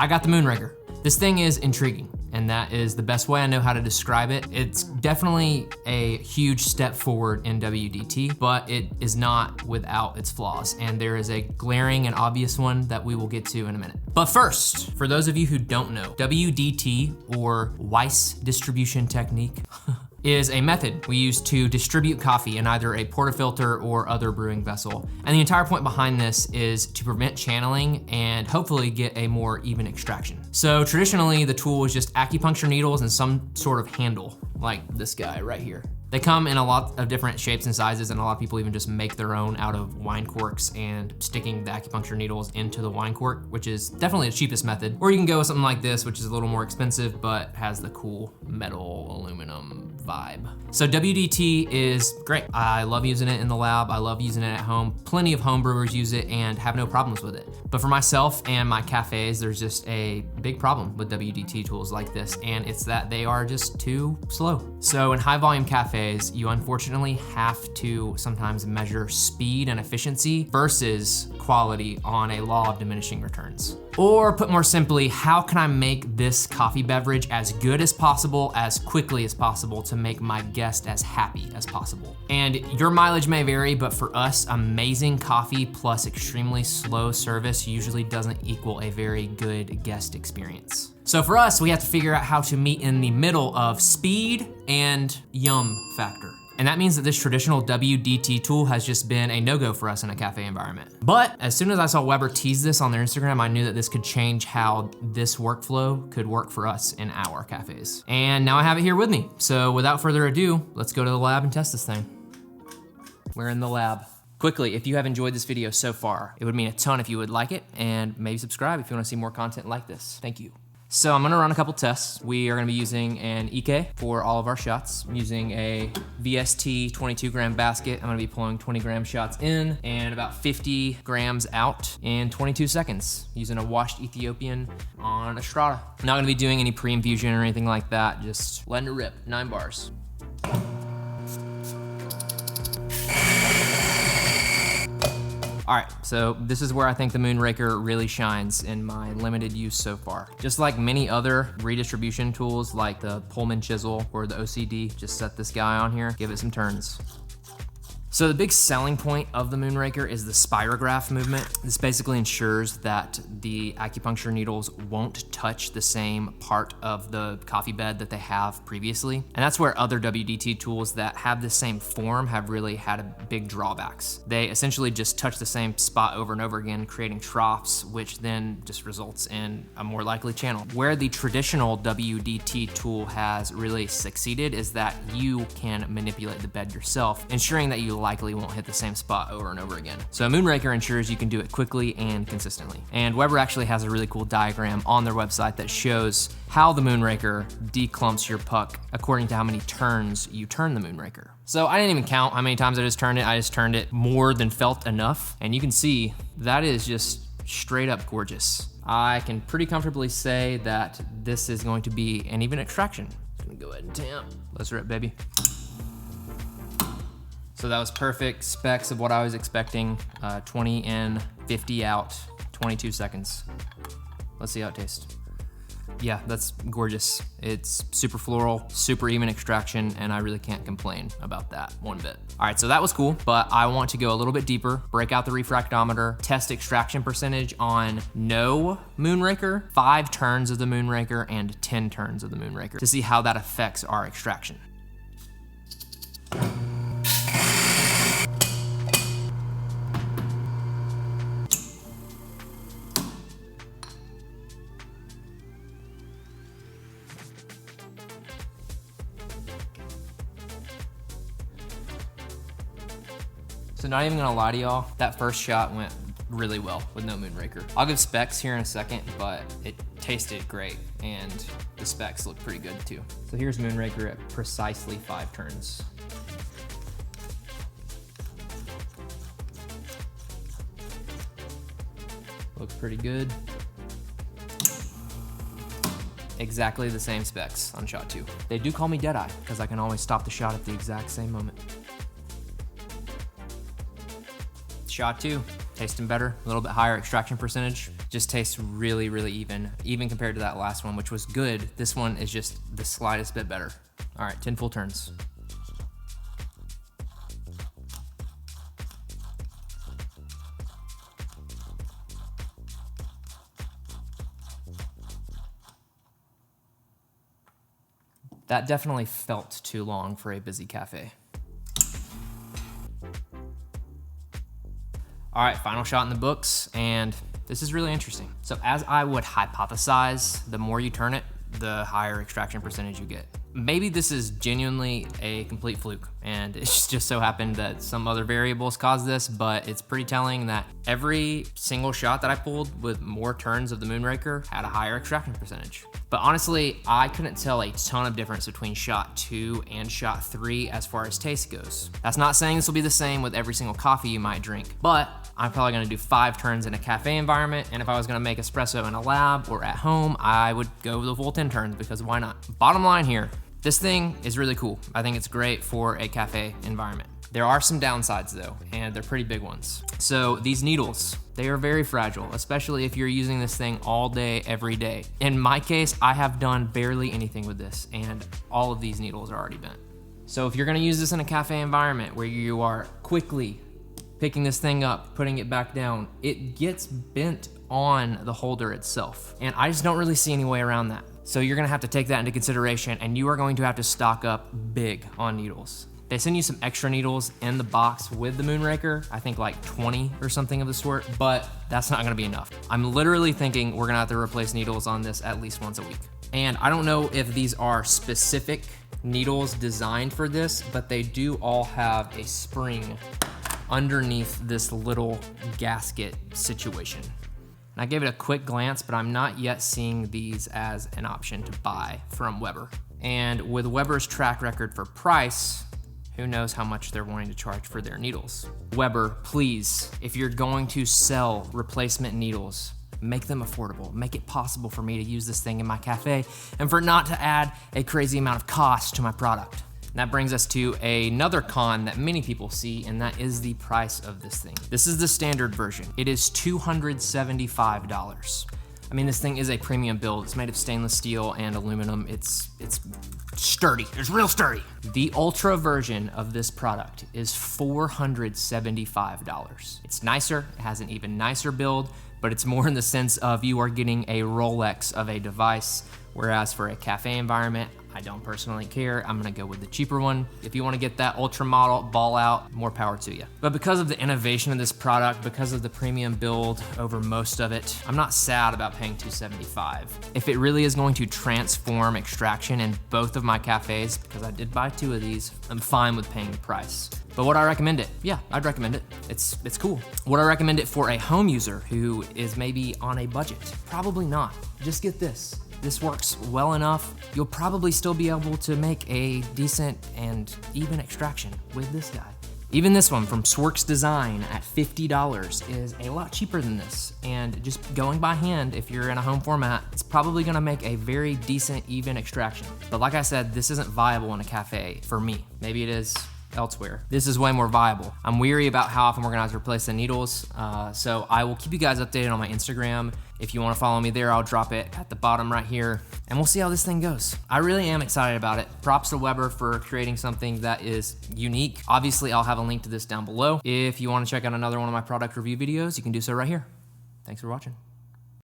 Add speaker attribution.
Speaker 1: I got the Moonraker. This thing is intriguing, and that is the best way I know how to describe it. It's definitely a huge step forward in WDT, but it is not without its flaws, and there is a glaring and obvious one that we will get to in a minute. But first, for those of you who don't know, WDT, or Weiss distribution technique, is a method we use to distribute coffee in either a portafilter or other brewing vessel. And the entire point behind this is to prevent channeling and hopefully get a more even extraction. So traditionally, the tool is just acupuncture needles and some sort of handle, like this guy right here. They come in a lot of different shapes and sizes, and a lot of people even just make their own out of wine corks and sticking the acupuncture needles into the wine cork, which is definitely the cheapest method. Or you can go with something like this, which is a little more expensive, but has the cool metal aluminum vibe. So WDT is great. I love using it in the lab. I love using it at home. Plenty of home brewers use it and have no problems with it. But for myself and my cafes, there's just a big problem with WDT tools like this, and it's that they are just too slow. So in high volume cafes, you unfortunately have to sometimes measure speed and efficiency versus quality on a law of diminishing returns. Or put more simply, how can I make this coffee beverage as good as possible, as quickly as possible, to make my guest as happy as possible? And your mileage may vary, but for us, amazing coffee plus extremely slow service usually doesn't equal a very good guest experience. So for us, we have to figure out how to meet in the middle of speed and yum factor. And that means that this traditional WDT tool has just been a no-go for us in a cafe environment. But as soon as I saw Weber tease this on their Instagram, I knew that this could change how this workflow could work for us in our cafes. And now I have it here with me. So without further ado, let's go to the lab and test this thing. We're in the lab. Quickly, if you have enjoyed this video so far, it would mean a ton if you would like it and maybe subscribe if you want to see more content like this. Thank you. So I'm gonna run a couple tests. We are gonna be using an EK for all of our shots. I'm using a VST 22 gram basket. I'm gonna be pulling 20 gram shots in and about 50 grams out in 22 seconds using a washed Ethiopian on a Strata. I'm not gonna be doing any pre-infusion or anything like that, just letting it rip, 9 bars. All right, so this is where I think the Moonraker really shines in my limited use so far. Just like many other redistribution tools like the Pullman chisel or the OCD, just set this guy on here, give it some turns. So the big selling point of the Moonraker is the spirograph movement. This basically ensures that the acupuncture needles won't touch the same part of the coffee bed that they have previously. And that's where other WDT tools that have the same form have really had big drawbacks. They essentially just touch the same spot over and over again, creating troughs, which then just results in a more likely channel. Where the traditional WDT tool has really succeeded is that you can manipulate the bed yourself, ensuring that you likely won't hit the same spot over and over again. So Moonraker ensures you can do it quickly and consistently. And Weber actually has a really cool diagram on their website that shows how the Moonraker declumps your puck according to how many turns you turn the Moonraker. So I didn't even count how many times I just turned it. I just turned it more than felt enough. And you can see that is just straight up gorgeous. I can pretty comfortably say that this is going to be an even extraction. Just gonna go ahead and tamp. Let's rip, baby. So that was perfect specs of what I was expecting. 20 in, 50 out, 22 seconds. Let's see how it tastes. Yeah, that's gorgeous. It's super floral, super even extraction, and I really can't complain about that one bit. All right, so that was cool, but I want to go a little bit deeper, break out the refractometer, test extraction percentage on no Moonraker, 5 turns of the Moonraker, and 10 turns of the Moonraker to see how that affects our extraction. So not even gonna lie to y'all, that first shot went really well with no Moonraker. I'll give specs here in a second, but it tasted great and the specs look pretty good too. So here's Moonraker at precisely 5 turns. Looks pretty good. Exactly the same specs on shot 2. They do call me Deadeye because I can always stop the shot at the exact same moment. Shot 2, tasting better, a little bit higher extraction percentage. Just tastes really, really even compared to that last one, which was good. This one is just the slightest bit better. All right, 10 full turns. That definitely felt too long for a busy cafe. All right, final shot in the books, and this is really interesting. So as I would hypothesize, the more you turn it, the higher extraction percentage you get. Maybe this is genuinely a complete fluke, and it's just so happened that some other variables caused this, but it's pretty telling that every single shot that I pulled with more turns of the Moonraker had a higher extraction percentage. But honestly, I couldn't tell a ton of difference between shot 2 and shot 3 as far as taste goes. That's not saying this will be the same with every single coffee you might drink, but I'm probably gonna do 5 turns in a cafe environment, and if I was gonna make espresso in a lab or at home, I would go the full 10 turns, because why not? Bottom line here, this thing is really cool. I think it's great for a cafe environment. There are some downsides though, and they're pretty big ones. So these needles, they are very fragile, especially if you're using this thing all day, every day. In my case, I have done barely anything with this, and all of these needles are already bent. So if you're gonna use this in a cafe environment where you are quickly picking this thing up, putting it back down, it gets bent on the holder itself. And I just don't really see any way around that. So you're gonna have to take that into consideration, and you are going to have to stock up big on needles. They send you some extra needles in the box with the Moonraker, I think like 20 or something of the sort, but that's not gonna be enough. I'm literally thinking we're gonna have to replace needles on this at least once a week. And I don't know if these are specific needles designed for this, but they do all have a spring underneath this little gasket situation. And I gave it a quick glance, but I'm not yet seeing these as an option to buy from Weber. And with Weber's track record for price, who knows how much they're wanting to charge for their needles. Weber, please, if you're going to sell replacement needles, make them affordable. Make it possible for me to use this thing in my cafe and for it not to add a crazy amount of cost to my product. And that brings us to another con that many people see, and that is the price of this thing. This is the standard version. It is $275. I mean, this thing is a premium build. It's made of stainless steel and aluminum. It's sturdy, it's real sturdy. The Ultra version of this product is $475. It's nicer, it has an even nicer build, but it's more in the sense of you are getting a Rolex of a device, whereas for a cafe environment, I don't personally care. I'm gonna go with the cheaper one. If you wanna get that Ultra model, ball out, more power to you. But because of the innovation of this product, because of the premium build over most of it, I'm not sad about paying $275. If it really is going to transform extraction in both of my cafes, because I did buy 2 of these, I'm fine with paying the price. But would I recommend it? Yeah, I'd recommend it. It's cool. Would I recommend it for a home user who is maybe on a budget? Probably not. Just get this. This works well enough. You'll probably still be able to make a decent and even extraction with this guy. Even this one from Swerks Design at $50 is a lot cheaper than this. And just going by hand, if you're in a home format, it's probably gonna make a very decent, even extraction. But like I said, this isn't viable in a cafe for me. Maybe it is elsewhere. This is way more viable. I'm weary about how often we're gonna have to replace the needles, so I will keep you guys updated on my Instagram. If you wanna follow me there, I'll drop it at the bottom right here, and we'll see how this thing goes. I really am excited about it. Props to Weber for creating something that is unique. Obviously, I'll have a link to this down below. If you wanna check out another one of my product review videos, you can do so right here. Thanks for watching.